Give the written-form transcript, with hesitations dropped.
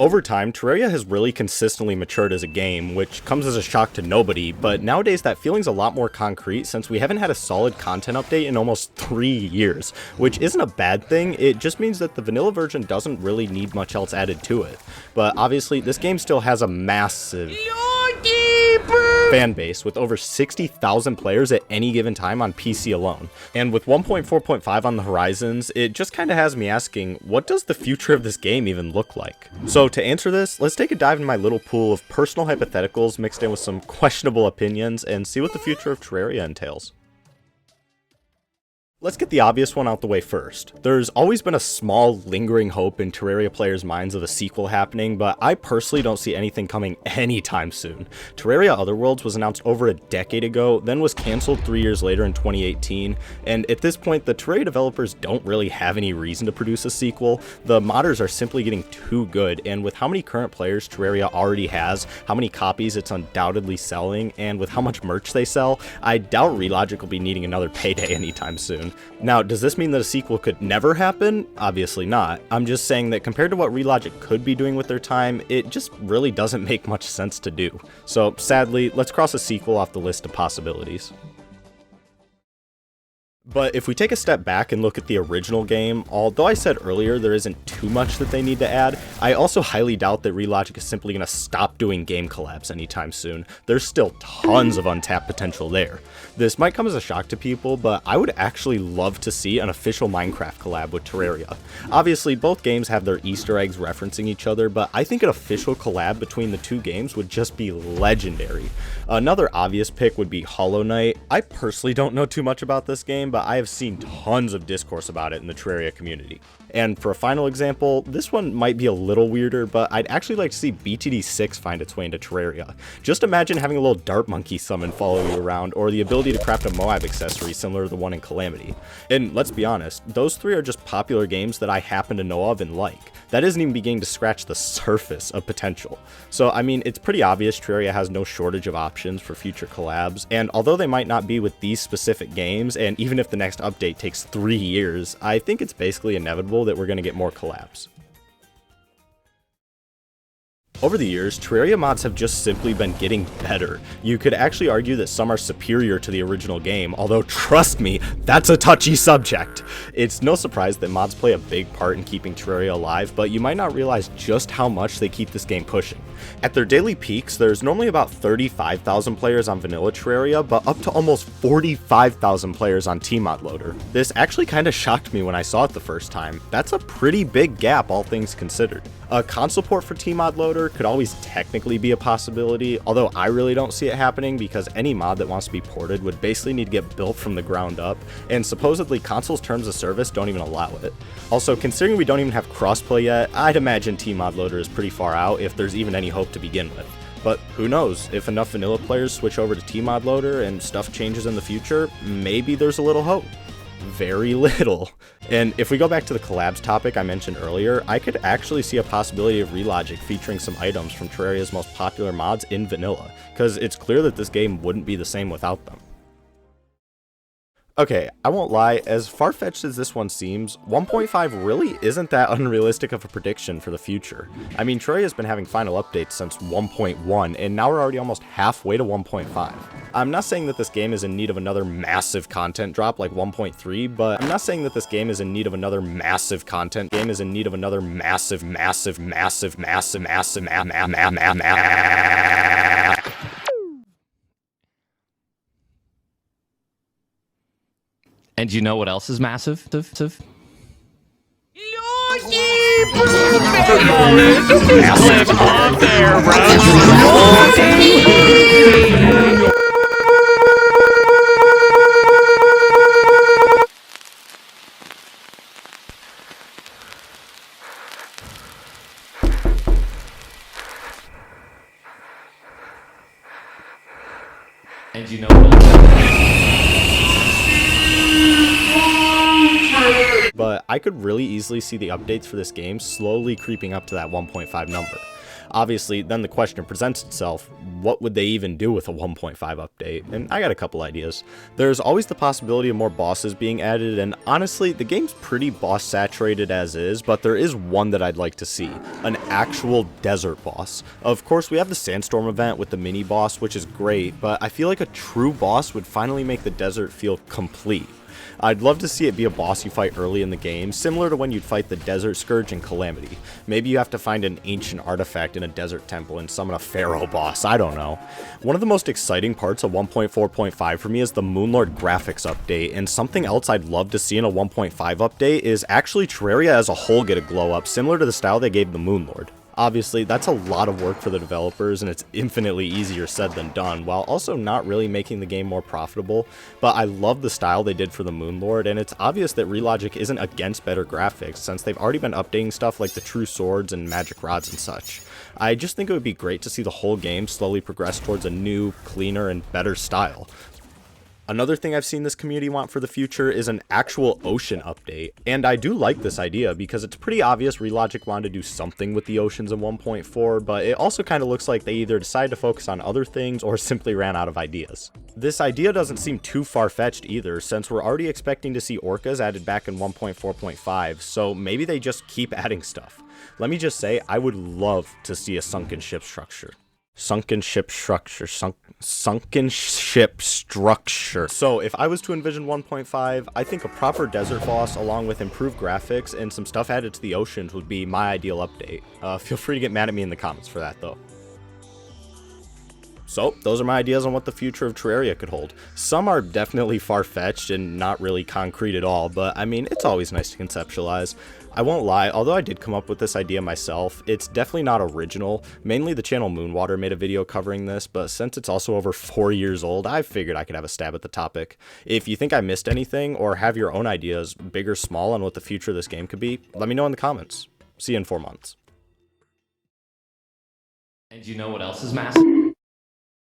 Over time, Terraria has really consistently matured as a game, which comes as a shock to nobody, but nowadays that feeling's a lot more concrete since we haven't had a solid content update in almost 3 years, which isn't a bad thing, it just means that the vanilla version doesn't really need much else added to it. But obviously, this game still has a massive fan base with over 60,000 players at any given time on PC alone. And with 1.4.5 on the horizons, it just kinda has me asking, what does the future of this game even look like? So to answer this, let's take a dive into my little pool of personal hypotheticals mixed in with some questionable opinions and see what the future of Terraria entails. Let's get the obvious one out the way first. There's always been a small, lingering hope in Terraria players' minds of a sequel happening, but I personally don't see anything coming anytime soon. Terraria Otherworlds was announced over a decade ago, then was cancelled 3 years later in 2018, and at this point, the Terraria developers don't really have any reason to produce a sequel. The modders are simply getting too good, and with how many current players Terraria already has, how many copies it's undoubtedly selling, and with how much merch they sell, I doubt Relogic will be needing another payday anytime soon. Now, does this mean that a sequel could never happen? Obviously not. I'm just saying that compared to what Relogic could be doing with their time, it just really doesn't make much sense to do. So sadly, let's cross a sequel off the list of possibilities. But if we take a step back and look at the original game, although I said earlier there isn't too much that they need to add, I also highly doubt that Relogic is simply going to stop doing game collabs anytime soon. There's still tons of untapped potential there. This might come as a shock to people, but I would actually love to see an official Minecraft collab with Terraria. Obviously, both games have their Easter eggs referencing each other, but I think an official collab between the two games would just be legendary. Another obvious pick would be Hollow Knight. I personally don't know too much about this game, but I have seen tons of discourse about it in the Terraria community. And for a final example, this one might be a little weirder, but I'd actually like to see BTD6 find its way into Terraria. Just imagine having a little dart monkey summon follow you around, or the ability to craft a Moab accessory similar to the one in Calamity. And let's be honest, those three are just popular games that I happen to know of and like. That isn't even beginning to scratch the surface of potential. So I mean, it's pretty obvious Terraria has no shortage of options for future collabs, and although they might not be with these specific games, and even if the next update takes 3 years, I think it's basically inevitable that we're going to get more collabs. Over the years, Terraria mods have just simply been getting better. You could actually argue that some are superior to the original game, although trust me, that's a touchy subject. It's no surprise that mods play a big part in keeping Terraria alive, but you might not realize just how much they keep this game pushing. At their daily peaks, there's normally about 35,000 players on vanilla Terraria, but up to almost 45,000 players on Tmod Loader. This actually kinda shocked me when I saw it the first time. That's a pretty big gap, all things considered. A console port for Tmod Loader could always technically be a possibility, although I really don't see it happening because any mod that wants to be ported would basically need to get built from the ground up, and supposedly console's terms of service don't even allow it. Also, considering we don't even have crossplay yet, I'd imagine Tmod Loader is pretty far out if there's even any hope to begin with. But who knows, if enough vanilla players switch over to Tmod Loader and stuff changes in the future, maybe there's a little hope. Very little. And if we go back to the collabs topic I mentioned earlier, I could actually see a possibility of Relogic featuring some items from Terraria's most popular mods in vanilla, because it's clear that this game wouldn't be the same without them. Okay, I won't lie, as far-fetched as this one seems, 1.5 really isn't that unrealistic of a prediction for the future. I mean, Terraria's been having final updates since 1.1, and now we're already almost halfway to 1.5. I'm not saying that this game is in need of another massive content drop like 1.3, but I'm not saying that this game is in need of another massive content game is in need of another massive. And you know what else is massive? Massive up there, bro. And you know what else? But I could really easily see the updates for this game slowly creeping up to that 1.5 number. Obviously, then the question presents itself, what would they even do with a 1.5 update? And I got a couple ideas. There's always the possibility of more bosses being added, and honestly, the game's pretty boss saturated as is, but there is one that I'd like to see, an actual desert boss. Of course, we have the Sandstorm event with the mini boss, which is great, but I feel like a true boss would finally make the desert feel complete. I'd love to see it be a boss you fight early in the game, similar to when you'd fight the Desert Scourge in Calamity. Maybe you have to find an ancient artifact in a desert temple and summon a pharaoh boss, I don't know. One of the most exciting parts of 1.4.5 for me is the Moonlord graphics update, and something else I'd love to see in a 1.5 update is actually Terraria as a whole get a glow up, similar to the style they gave the Moonlord. Obviously, that's a lot of work for the developers, and it's infinitely easier said than done, while also not really making the game more profitable, but I love the style they did for the Moonlord, and it's obvious that Relogic isn't against better graphics, since they've already been updating stuff like the true swords and magic rods and such. I just think it would be great to see the whole game slowly progress towards a new, cleaner, and better style. Another thing I've seen this community want for the future is an actual ocean update, and I do like this idea because it's pretty obvious Relogic wanted to do something with the oceans in 1.4, but it also kind of looks like they either decided to focus on other things or simply ran out of ideas. This idea doesn't seem too far-fetched either, since we're already expecting to see orcas added back in 1.4.5, so maybe they just keep adding stuff. Let me just say, I would love to see a sunken ship structure. Sunken ship structure. So if I was to envision 1.5, I think a proper desert boss along with improved graphics and some stuff added to the oceans would be my ideal update. Feel free to get mad at me in the comments for that though. So, those are my ideas on what the future of Terraria could hold. Some are definitely far-fetched and not really concrete at all, but I mean, it's always nice to conceptualize. I won't lie, although I did come up with this idea myself, it's definitely not original. Mainly the channel Moonwater made a video covering this, but since it's also over 4 years old, I figured I could have a stab at the topic. If you think I missed anything, or have your own ideas, big or small, on what the future of this game could be, let me know in the comments. See you in 4 months. And you know what else is massive?